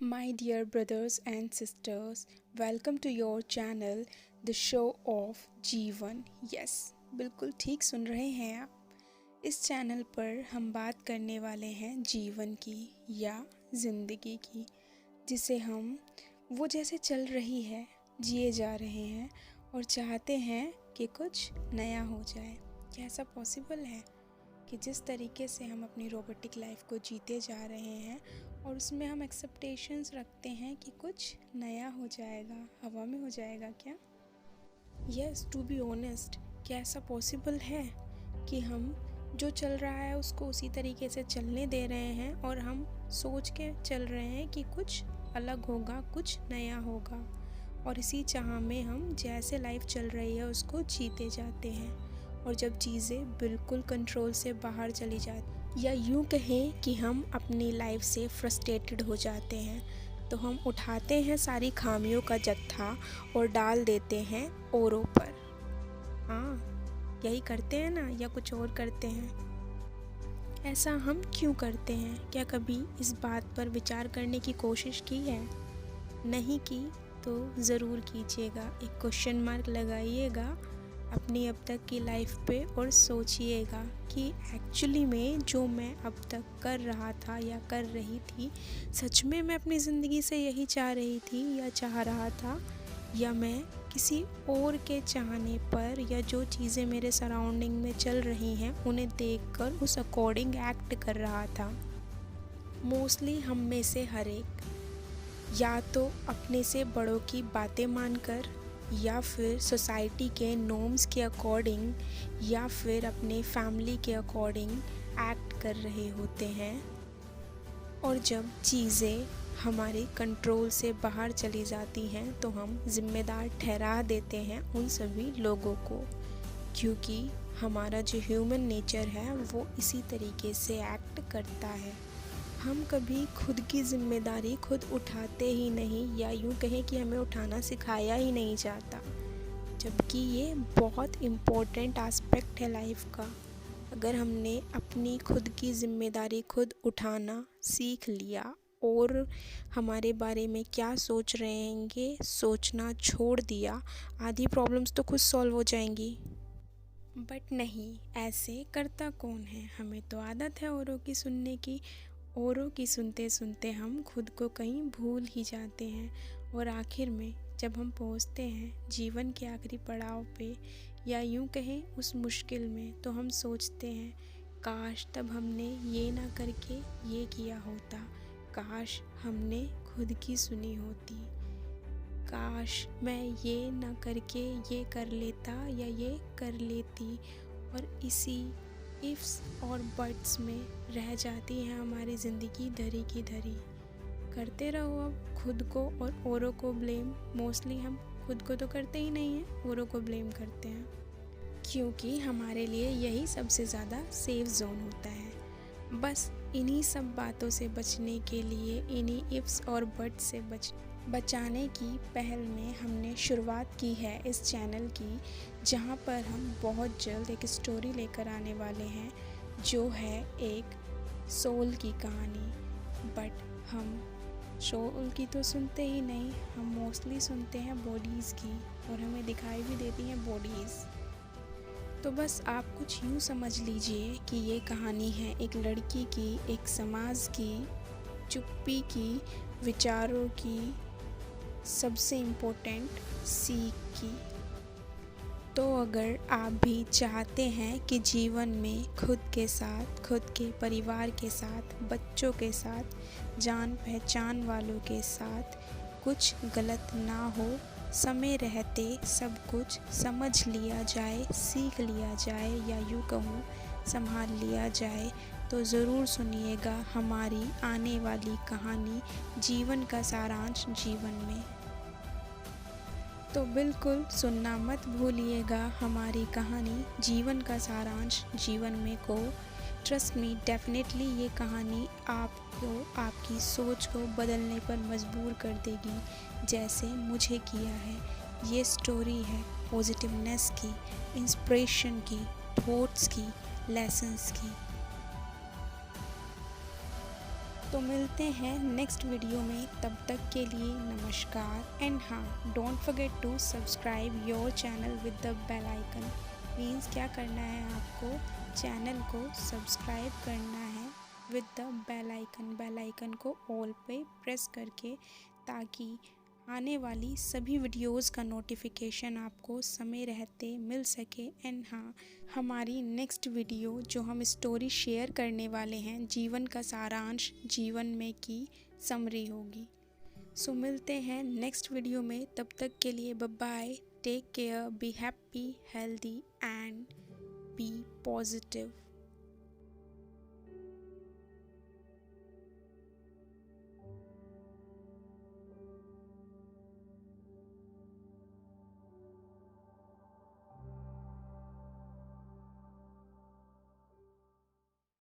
My dear brothers and sisters, welcome to your channel, the show of जीवन। Yes, बिल्कुल ठीक सुन रहे हैं आप। इस चैनल पर हम बात करने वाले हैं जीवन की या ज़िंदगी की, जिसे हम वो जैसे चल रही है जिए जा रहे हैं और चाहते हैं कि कुछ नया हो जाए। क्या ऐसा पॉसिबल है कि जिस तरीके से हम अपनी रोबोटिक लाइफ को जीते जा रहे हैं और उसमें हम एक्सेप्टेशंस रखते हैं कि कुछ नया हो जाएगा, हवा में हो जाएगा क्या? यस, टू बी ऑनेस्ट, क्या ऐसा पॉसिबल है कि हम जो चल रहा है उसको उसी तरीके से चलने दे रहे हैं और हम सोच के चल रहे हैं कि कुछ अलग होगा, कुछ नया होगा, और इसी चाह में हम जैसे लाइफ चल रही है उसको जीते जाते हैं। और जब चीज़ें बिल्कुल कंट्रोल से बाहर चली जाती, या यूँ कहें कि हम अपनी लाइफ से फ्रस्ट्रेटेड हो जाते हैं, तो हम उठाते हैं सारी खामियों का जत्था और डाल देते हैं औरों पर। हाँ, यही करते हैं ना, या कुछ और करते हैं? ऐसा हम क्यों करते हैं? क्या कभी इस बात पर विचार करने की कोशिश की है? नहीं की तो ज़रूर कीजिएगा। एक क्वेश्चन मार्क लगाइएगा अपनी अब तक की लाइफ पे और सोचिएगा कि एक्चुअली में जो मैं अब तक कर रहा था या कर रही थी, सच में मैं अपनी ज़िंदगी से यही चाह रही थी या चाह रहा था, या मैं किसी और के चाहने पर या जो चीज़ें मेरे सराउंडिंग में चल रही हैं उन्हें देखकर उस अकॉर्डिंग एक्ट कर रहा था। मोस्टली हम में से हर एक या तो अपने से बड़ों की बातें मानकर, या फिर सोसाइटी के नॉर्म्स के अकॉर्डिंग, या फिर अपने फैमिली के अकॉर्डिंग एक्ट कर रहे होते हैं। और जब चीज़ें हमारे कंट्रोल से बाहर चली जाती हैं तो हम जिम्मेदार ठहरा देते हैं उन सभी लोगों को, क्योंकि हमारा जो ह्यूमन नेचर है वो इसी तरीके से एक्ट करता है। हम कभी खुद की जिम्मेदारी खुद उठाते ही नहीं, या यूँ कहें कि हमें उठाना सिखाया ही नहीं जाता, जबकि ये बहुत इम्पोर्टेंट एस्पेक्ट है लाइफ का। अगर हमने अपनी खुद की जिम्मेदारी खुद उठाना सीख लिया और हमारे बारे में क्या सोच रहेंगे सोचना छोड़ दिया, आधी प्रॉब्लम्स तो खुद सॉल्व हो जाएंगी। बट नहीं, ऐसे करता कौन है? हमें तो आदत है औरों की सुनने की। औरों की सुनते सुनते हम खुद को कहीं भूल ही जाते हैं, और आखिर में जब हम पहुंचते हैं जीवन के आखिरी पड़ाव पे, या यूं कहें उस मुश्किल में, तो हम सोचते हैं काश तब हमने ये ना करके ये किया होता, काश हमने खुद की सुनी होती, काश मैं ये ना करके ये कर लेता या ये कर लेती। और इसी इफ्स और बट्स में रह जाती है हमारी ज़िंदगी धरी की धरी। करते रहो अब खुद को और औरों को ब्लेम। मोस्टली हम खुद को तो करते ही नहीं हैं, औरों को ब्लेम करते हैं, क्योंकि हमारे लिए यही सबसे ज़्यादा सेफ जोन होता है। बस इन्हीं सब बातों से बचने के लिए, इन्हीं इफ्स और बट्स से बचाने की पहल में हमने शुरुआत की है इस चैनल की, जहां पर हम बहुत जल्द एक स्टोरी लेकर आने वाले हैं जो है एक सोल की कहानी। बट हम सोल की तो सुनते ही नहीं, हम मोस्टली सुनते हैं बॉडीज़ की, और हमें दिखाई भी देती हैं बॉडीज़। तो बस आप कुछ यूँ समझ लीजिए कि ये कहानी है एक लड़की की, एक समाज की, चुप्पी की, विचारों की, सबसे इम्पोर्टेंट सीख की। तो अगर आप भी चाहते हैं कि जीवन में खुद के साथ, खुद के परिवार के साथ, बच्चों के साथ, जान पहचान वालों के साथ कुछ गलत ना हो, समय रहते सब कुछ समझ लिया जाए, सीख लिया जाए, या यूँ कहूँ संभाल लिया जाए, तो ज़रूर सुनिएगा हमारी आने वाली कहानी जीवन का सारांश जीवन में। तो बिल्कुल सुनना मत भूलिएगा हमारी कहानी जीवन का सारांश जीवन में को। ट्रस्ट मी, डेफिनेटली ये कहानी आपको आपकी सोच को बदलने पर मजबूर कर देगी, जैसे मुझे किया है। ये स्टोरी है पॉजिटिवनेस की, इंस्पिरेशन की, थॉट्स की, लेसन्स की। तो मिलते हैं नेक्स्ट वीडियो में, तब तक के लिए नमस्कार। एंड हाँ, don't forget to subscribe your channel with the bell icon. Means क्या करना है आपको, चैनल को सब्सक्राइब करना है विद द बेल आइकन को ऑल पे प्रेस करके, ताकि आने वाली सभी वीडियोस का नोटिफिकेशन आपको समय रहते मिल सके। एंड हाँ, हमारी नेक्स्ट वीडियो जो हम स्टोरी शेयर करने वाले हैं, जीवन का सारांश, जीवन में की समरी होगी। सो मिलते हैं नेक्स्ट वीडियो में, तब तक के लिए bye bye, take care, be happy, healthy and be positive.